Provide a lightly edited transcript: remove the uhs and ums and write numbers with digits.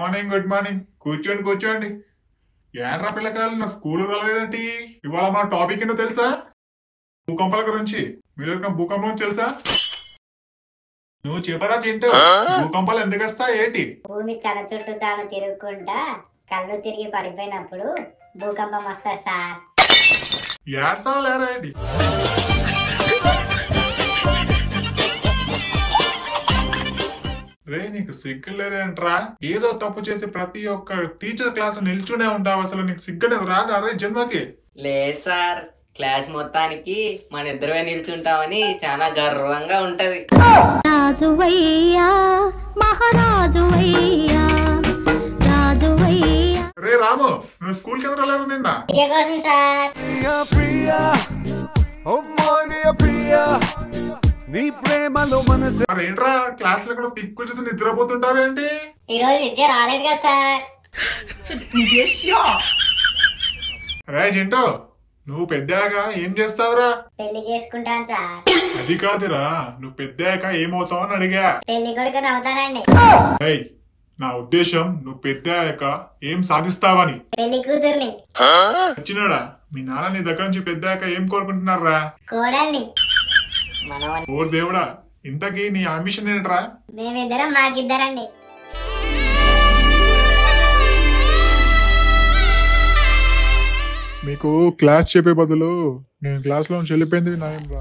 Morning, good morning. కూర్చోండి కూర్చోండి. ఏంట్రా పిల్లకాయలు నా స్కూల్ రాలేదేంటి? ఇవాళ మన టాపిక్ ఏంటో తెలుసా? భూకంపాల గురించి. మీరు భూకంపం తెలుసా? నువ్వు చెప్పరా చింటూ, భూకంపాలు ఎందుకు వస్తాయి ఏంటి? భూమి తన చుట్టూ తాను తిరుగుకుంటా కళ్ళు తిరిగి పడిపోయినప్పుడు భూకంపం వస్తుంది సార్. ఏడ్సాలేరా ఏంటి? రే నీకు సిగ్గు లేదేంట్రా? ఏదో తప్పు చేసి ప్రతి ఒక్క టీచర్ క్లాస్ నిల్చునే ఉంటావు. అసలు నీకు సిగ్గు రాదా రే జన్మకి? లేదు సార్, క్లాస్ మొత్తానికి మన ఇద్దరమే నిల్చుంటామని చాలా గర్వంగా ఉంటది. రాజువయ్యా మహారాజువయ్యా రాజువయ్యా. రే రాము, నువ్వు స్కూల్ కి రాలేరు నిన్న? కోసం సార్. మరి ఏంట్రా క్లాస్ లో కూడా పిక్కులు చేసి నిద్రపోతుంటావేంటి? ఈ రోజు విద్య రాలేదు కదా సార్. రే జింటో, నువ్వు పెద్దాక ఏం చేస్తావురా? పెళ్లి చేసుకుంటాను సార్. అది కాదురా, నువ్వు పెద్దాక ఏమవుతావు అని అడిగా. పెళ్లి కొడుకుని అవుతానండి. ఏయ్, నా ఉద్దేశం నువ్వు పెద్దాక ఏం సాధిస్తావని. పెళ్లి కూతుర్ని. వచ్చినాడా మీ నాన్న నీ దగ్గర నుంచి పెద్దాక ఏం కోరుకుంటున్నారా? కోడల్ని. ఓ దేవుడా, ఇంతకీ నీ అంబిషన్ ఏంట్రా? మేమిద్దరం మాకిద్దరండి. మీకు క్లాస్ చెప్పే బదులు నేను క్లాస్ లో వెళ్ళిపోయింది నాయం రా.